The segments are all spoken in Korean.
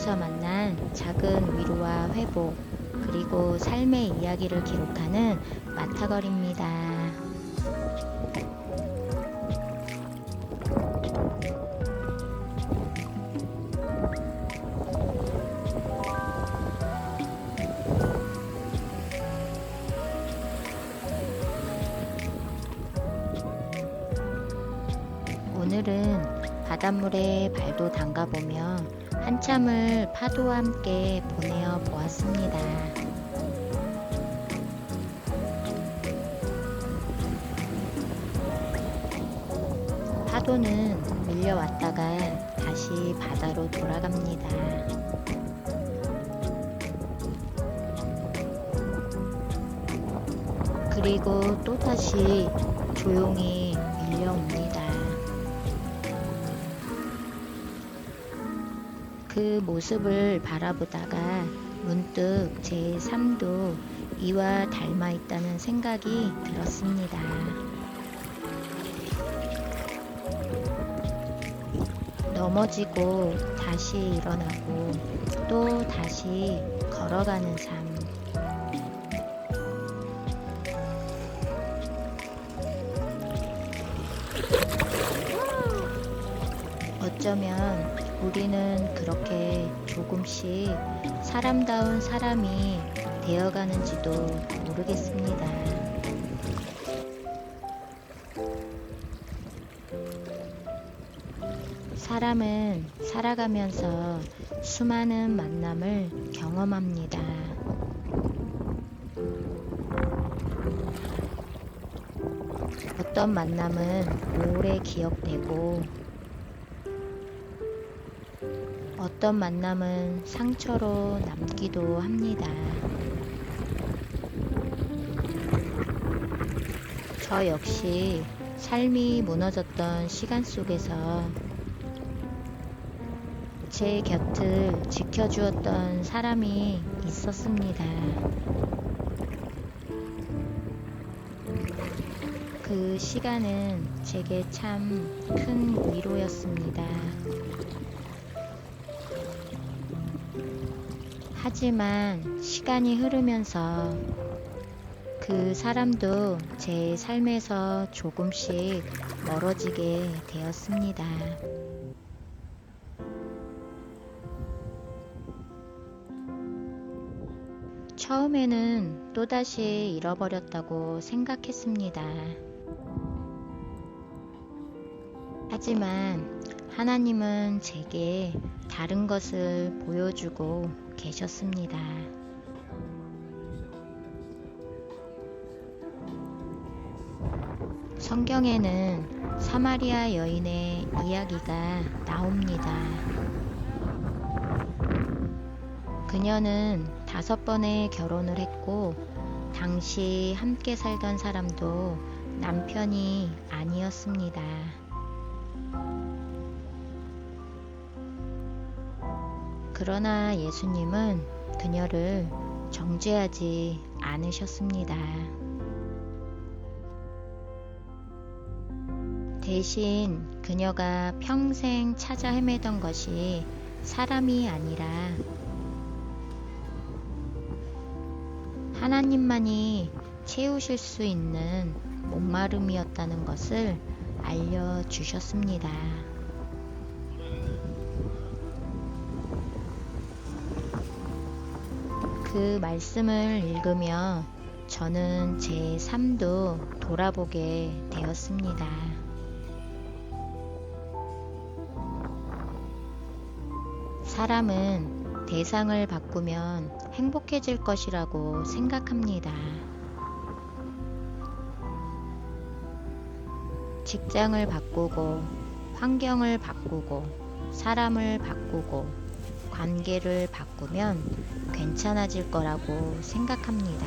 바다에서 만난 작은 위로와 회복, 그리고 삶의 이야기를 기록하는 마타걸입니다. 오늘은 바닷물에 발도 담가보며 한참을 파도와 함께 보내어 보았습니다. 파도는 밀려왔다가 다시 바다로 돌아갑니다. 그리고 또다시 조용히 밀려옵니다. 그 모습을 바라보다가 문득 제 삶도 이와 닮아 있다는 생각이 들었습니다. 넘어지고 다시 일어나고 또 다시 걸어가는 삶. 어쩌면 우리는 그렇게 조금씩 사람다운 사람이 되어가는지도 모르겠습니다. 사람은 살아가면서 수많은 만남을 경험합니다. 어떤 만남은 오래 기억되고 어떤 만남은 상처로 남기도 합니다. 저 역시 삶이 무너졌던 시간 속에서 제 곁을 지켜주었던 사람이 있었습니다. 그 시간은 제게 참 큰 위로였습니다. 하지만 시간이 흐르면서 그 사람도 제 삶에서 조금씩 멀어지게 되었습니다. 처음에는 또다시 잃어버렸다고 생각했습니다. 하지만 하나님은 제게 다른 것을 보여주고 계셨습니다. 성경에는 사마리아 여인의 이야기가 나옵니다. 그녀는 5번의 결혼을 했고 당시 함께 살던 사람도 남편이 아니었습니다. 그러나 예수님은 그녀를 정죄하지 않으셨습니다. 대신 그녀가 평생 찾아 헤매던 것이 사람이 아니라 하나님만이 채우실 수 있는 목마름이었다는 것을 알려주셨습니다. 그 말씀을 읽으며 저는 제 삶도 돌아보게 되었습니다. 사람은 대상을 바꾸면 행복해질 것이라고 생각합니다. 직장을 바꾸고, 환경을 바꾸고, 사람을 바꾸고, 관계를 바꾸면 괜찮아질 거라고 생각합니다.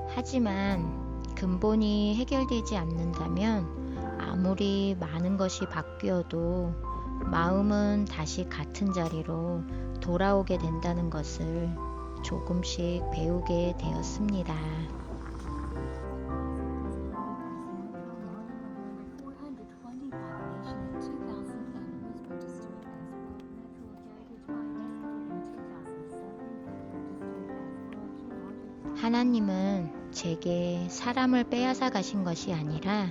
하지만 근본이 해결되지 않는다면 아무리 많은 것이 바뀌어도 마음은 다시 같은 자리로 돌아오게 된다는 것을 조금씩 배우게 되었습니다. 하나님은 제게 사람을 빼앗아 가신 것이 아니라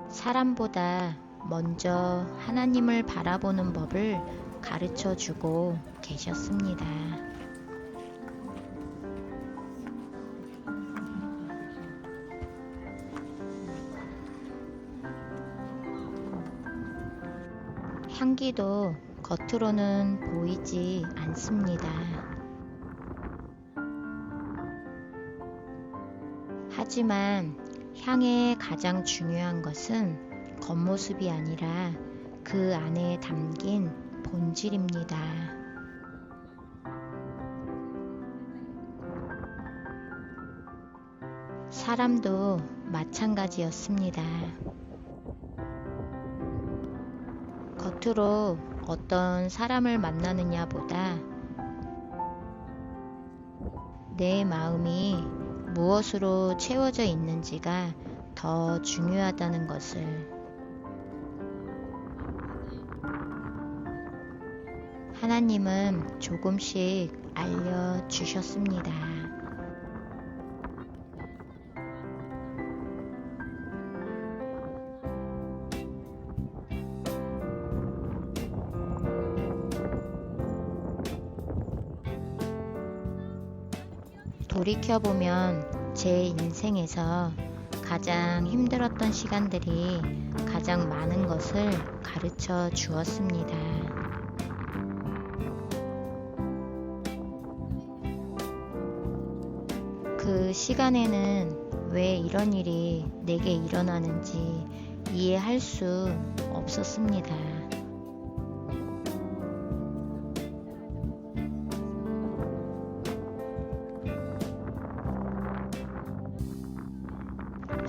사람보다 먼저 하나님을 바라보는 법을 가르쳐 주고 계셨습니다. 향기도 겉으로는 보이지 않습니다. 하지만 향의 가장 중요한 것은 겉모습이 아니라 그 안에 담긴 본질입니다. 사람도 마찬가지였습니다. 겉으로 어떤 사람을 만나느냐보다 내 마음이 무엇으로 채워져 있는지가 더 중요하다는 것을 하나님은 조금씩 알려주셨습니다. 돌이켜보면 제 인생에서 가장 힘들었던 시간들이 가장 많은 것을 가르쳐 주었습니다. 그 시간에는 왜 이런 일이 내게 일어나는지 이해할 수 없었습니다.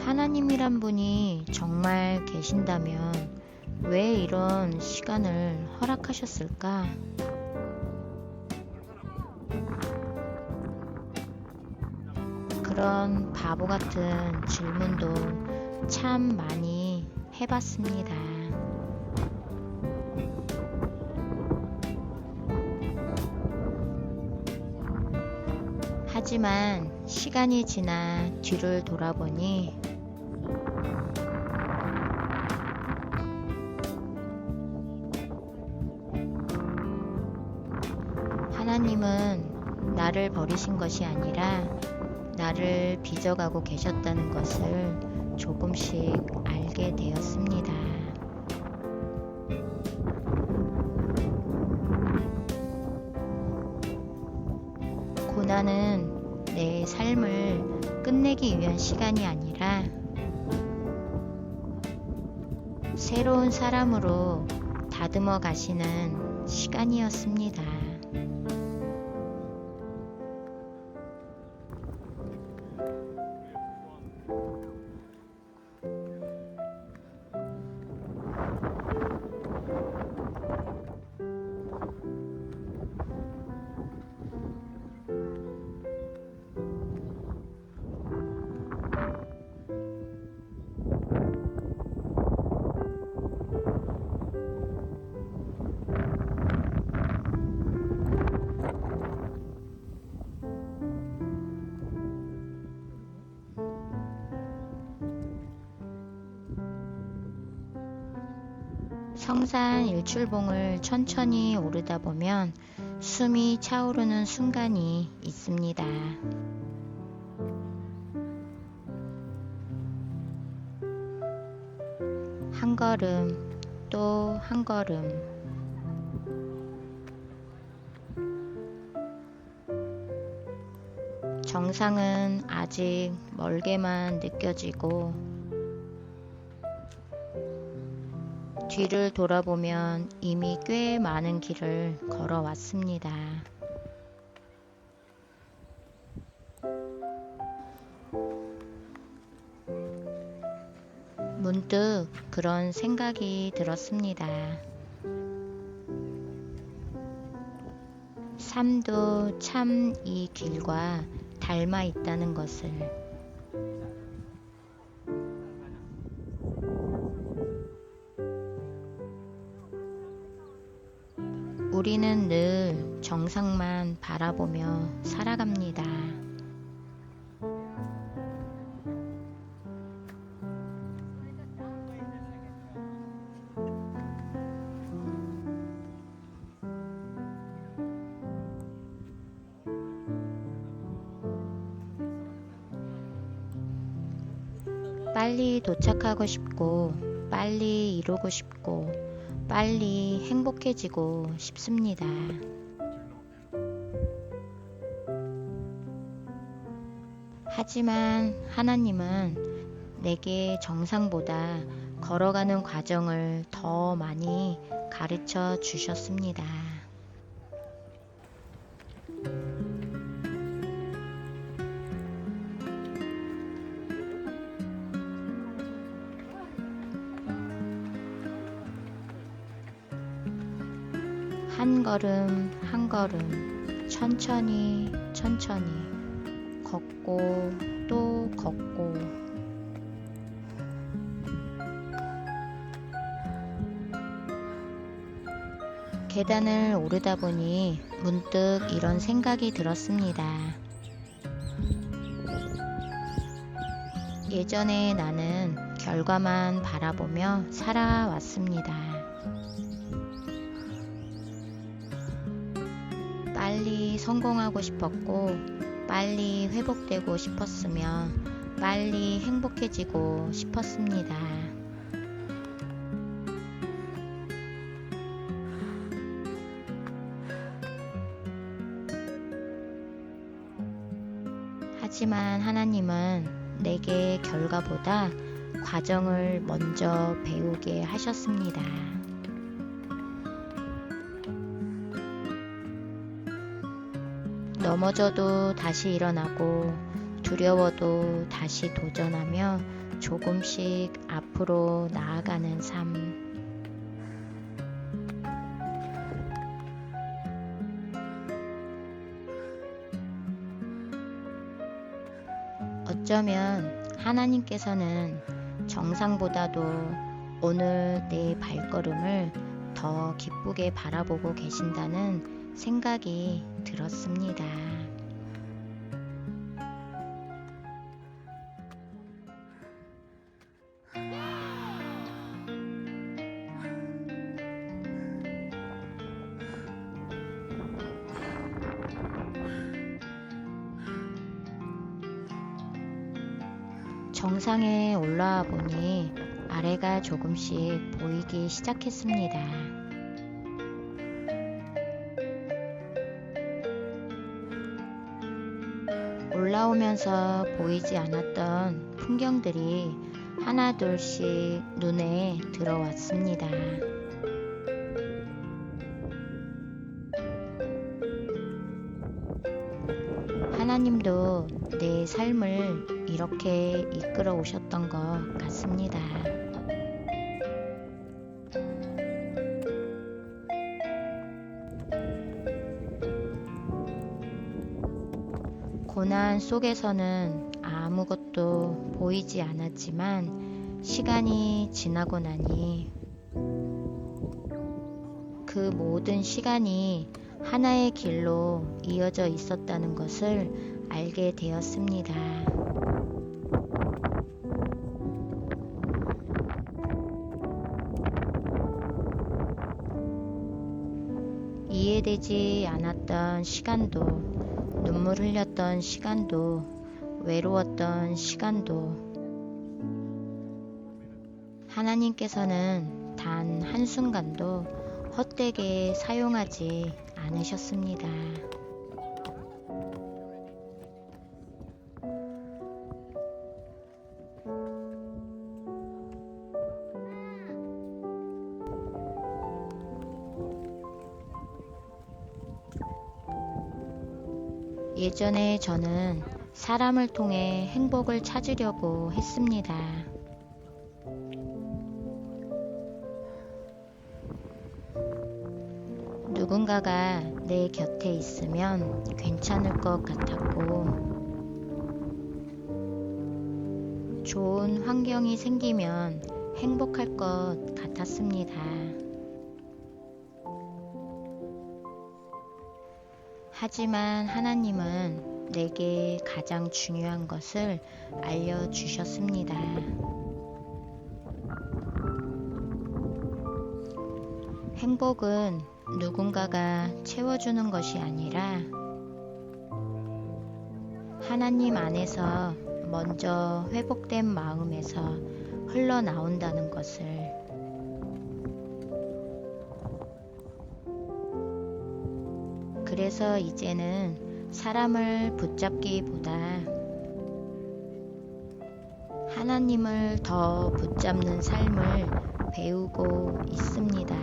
하나님이란 분이 정말 계신다면 왜 이런 시간을 허락하셨을까? 그런 바보 같은 질문도 참 많이 해봤습니다. 하지만 시간이 지나 뒤를 돌아보니 하나님은 나를 버리신 것이 아니라 나를 빚어가고 계셨다는 것을 조금씩 알게 되었습니다. 고난은 내 삶을 끝내기 위한 시간이 아니라 새로운 사람으로 다듬어 가시는 시간이었습니다. 성산 일출봉을 천천히 오르다 보면 숨이 차오르는 순간이 있습니다. 한 걸음 또 한 걸음 정상은 아직 멀게만 느껴지고 뒤를 돌아보면 이미 꽤 많은 길을 걸어왔습니다. 문득 그런 생각이 들었습니다. 삶도 참 이 길과 닮아 있다는 것을. 우리는 늘 정상만 바라보며 살아갑니다. 빨리 도착하고 싶고, 빨리 이루고 싶고, 빨리 행복해지고 싶습니다. 하지만 하나님은 내게 정상보다 걸어가는 과정을 더 많이 가르쳐 주셨습니다. 한 걸음 한 걸음 천천히 천천히 걷고 또 걷고 계단을 오르다 보니 문득 이런 생각이 들었습니다. 예전에 나는 결과만 바라보며 살아왔습니다. 빨리 성공하고 싶었고, 빨리 회복되고 싶었으며, 빨리 행복해지고 싶었습니다. 하지만 하나님은 내게 결과보다 과정을 먼저 배우게 하셨습니다. 넘어져도 다시 일어나고 두려워도 다시 도전하며 조금씩 앞으로 나아가는 삶. 어쩌면 하나님께서는 정상보다도 오늘 내 발걸음을 더 기쁘게 바라보고 계신다는 생각이 들었습니다. 정상에 올라와 보니 아래가 조금씩 보이기 시작했습니다. 올라오면서 보이지 않았던 풍경들이 하나 둘씩 눈에 들어왔습니다. 하나님도 내 삶을 이렇게 이끌어 오셨던 것 같습니다. 고난 속에서는 아무것도 보이지 않았지만 시간이 지나고 나니 그 모든 시간이 하나의 길로 이어져 있었다는 것을 알게 되었습니다. 이해되지 않았던 시간도, 눈물 흘렸던 시간도, 외로웠던 시간도 하나님께서는 단 한순간도 헛되게 사용하지 않으셨습니다. 예전에 저는 사람을 통해 행복을 찾으려고 했습니다. 누군가가 내 곁에 있으면 괜찮을 것 같았고, 좋은 환경이 생기면 행복할 것 같았습니다. 하지만 하나님은 내게 가장 중요한 것을 알려주셨습니다. 행복은 누군가가 채워주는 것이 아니라 하나님 안에서 먼저 회복된 마음에서 흘러나온다는 것을. 그래서 이제는 사람을 붙잡기보다 하나님을 더 붙잡는 삶을 배우고 있습니다.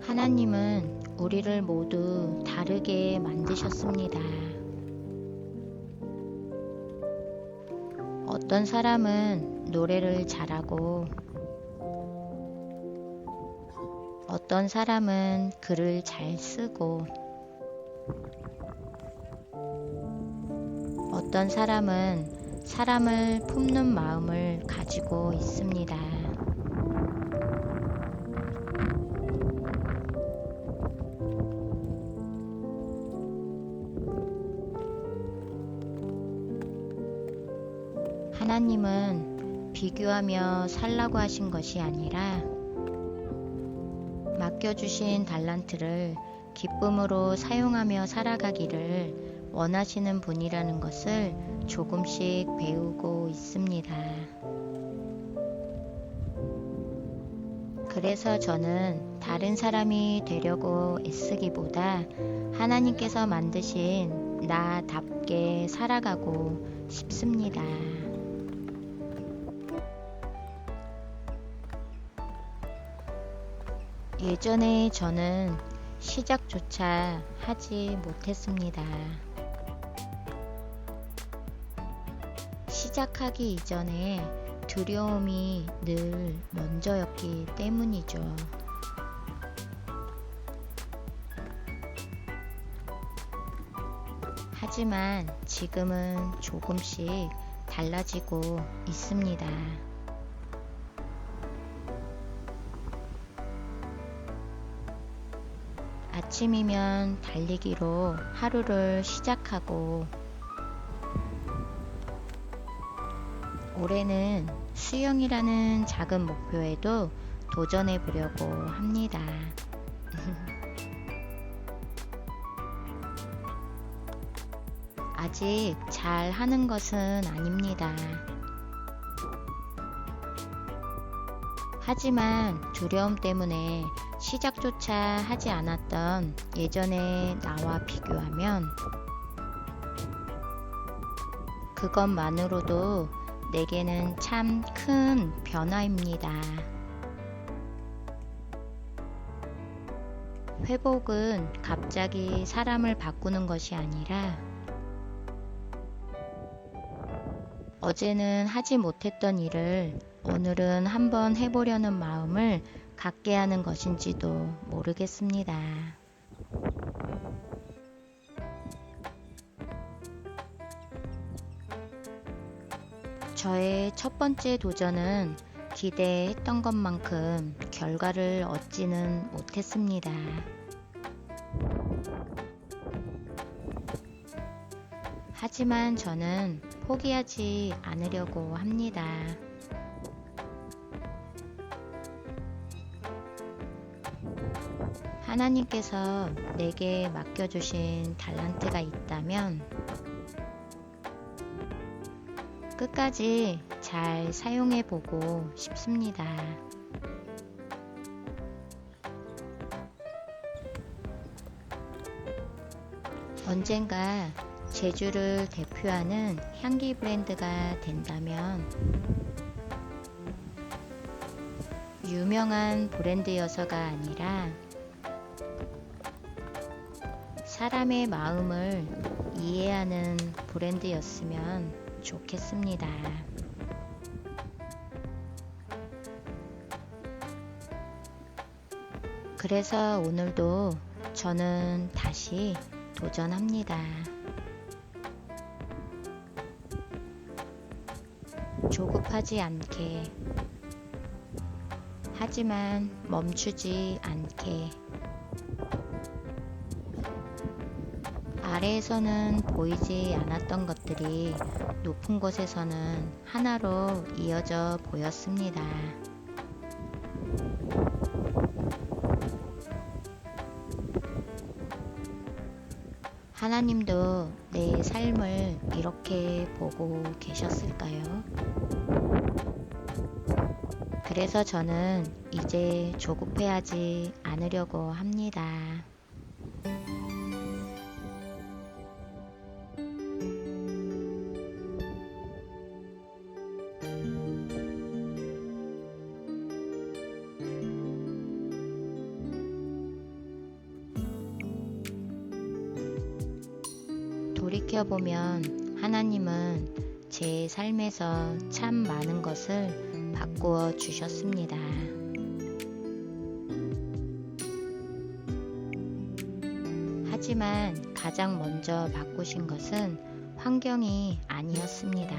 하나님은 우리를 모두 다르게 만드셨습니다. 어떤 사람은 노래를 잘하고 어떤 사람은 글을 잘 쓰고 어떤 사람은 사람을 품는 마음을 가지고 있습니다. 하나님은 비교하며 살라고 하신 것이 아니라 맡겨주신 달란트를 기쁨으로 사용하며 살아가기를 원하시는 분이라는 것을 조금씩 배우고 있습니다. 그래서 저는 다른 사람이 되려고 애쓰기보다 하나님께서 만드신 나답게 살아가고 싶습니다. 예전에 저는 시작조차 하지 못했습니다. 시작하기 이전에 두려움이 늘 먼저였기 때문이죠. 하지만 지금은 조금씩 달라지고 있습니다. 아침이면 달리기로 하루를 시작하고 올해는 수영이라는 작은 목표에도 도전해 보려고 합니다. 아직 잘 하는 것은 아닙니다. 하지만 두려움 때문에 시작조차 하지 않았던 예전의 나와 비교하면 그것만으로도 내게는 참 큰 변화입니다. 회복은 갑자기 사람을 바꾸는 것이 아니라 어제는 하지 못했던 일을 오늘은 한번 해보려는 마음을 갖게 하는 것인지도 모르겠습니다. 저의 첫 번째 도전은 기대했던 것만큼 결과를 얻지는 못했습니다. 하지만 저는 포기하지 않으려고 합니다. 하나님께서 내게 맡겨주신 달란트가 있다면 끝까지 잘 사용해보고 싶습니다. 언젠가 제주를 대표하는 향기 브랜드가 된다면 유명한 브랜드여서가 아니라 사람의 마음을 이해하는 브랜드였으면 좋겠습니다. 그래서 오늘도 저는 다시 도전합니다. 조급하지 않게. 하지만 멈추지 않게 아래에서는 보이지 않았던 것들이 높은 곳에서는 하나로 이어져 보였습니다. 하나님도 내 삶을 이렇게 보고 계셨을까요? 그래서 저는 이제 조급해하지 않으려고 합니다. 돌이켜보면 하나님은 제 삶에서 참 많은 것을 바꾸어 주셨습니다. 하지만 가장 먼저 바꾸신 것은 환경이 아니었습니다.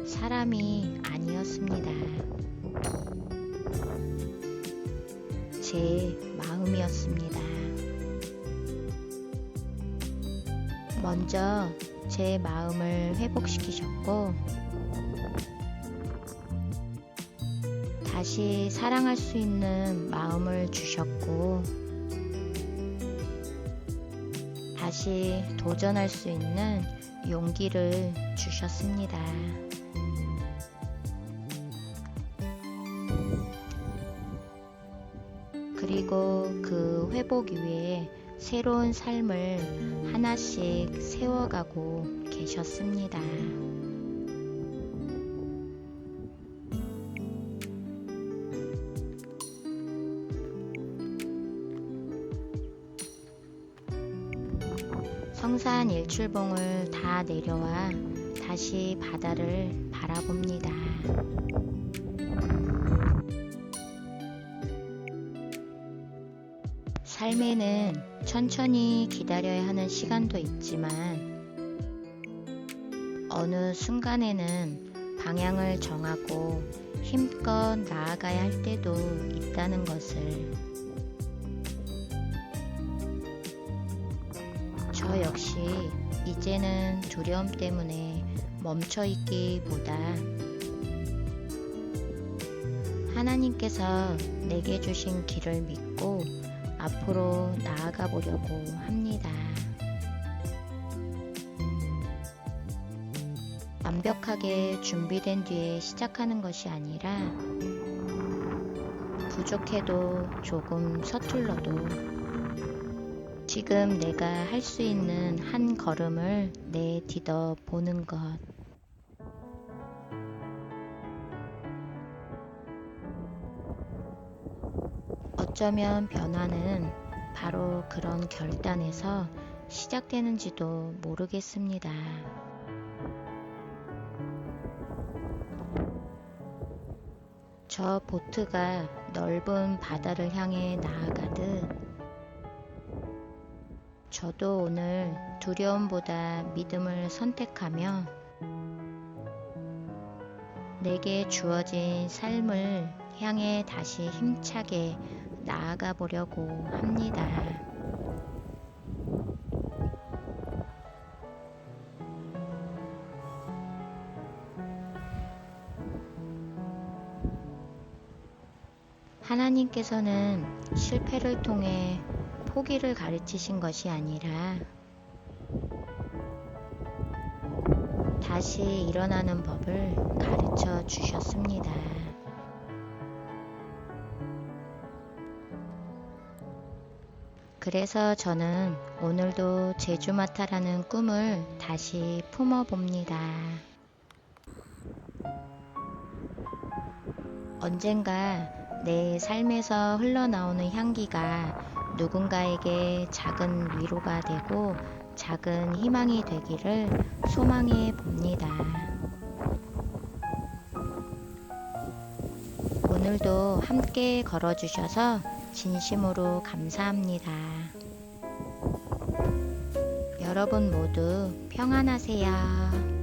사람이 아니었습니다. 제 마음이었습니다. 먼저 제 마음을 회복시키셨고 다시 사랑할 수 있는 마음을 주셨고 다시 도전할 수 있는 용기를 주셨습니다. 그리고 그 회복 위에 새로운 삶을 하나씩 세워가고 계셨습니다. 성산 일출봉을 다 내려와 다시 바다를 바라봅니다. 삶에는 천천히 기다려야 하는 시간도 있지만 어느 순간에는 방향을 정하고 힘껏 나아가야 할 때도 있다는 것을 저 역시 이제는 두려움 때문에 멈춰 있기보다 하나님께서 내게 주신 길을 믿고 앞으로 나아가 보려고 합니다. 완벽하게 준비된 뒤에 시작하는 것이 아니라 부족해도 조금 서툴러도 지금 내가 할 수 있는 한 걸음을 내딛어 보는 것. 어쩌면 변화는 바로 그런 결단에서 시작되는지도 모르겠습니다. 저 보트가 넓은 바다를 향해 나아가듯 저도 오늘 두려움보다 믿음을 선택하며 내게 주어진 삶을 향해 다시 힘차게 나아가 보려고 합니다. 하나님께서는 실패를 통해 포기를 가르치신 것이 아니라 다시 일어나는 법을 가르쳐 주셨습니다. 그래서 저는 오늘도 제주마타라는 꿈을 다시 품어봅니다. 언젠가 내 삶에서 흘러나오는 향기가 누군가에게 작은 위로가 되고 작은 희망이 되기를 소망해 봅니다. 오늘도 함께 걸어주셔서 진심으로 감사합니다. 여러분 모두 평안하세요.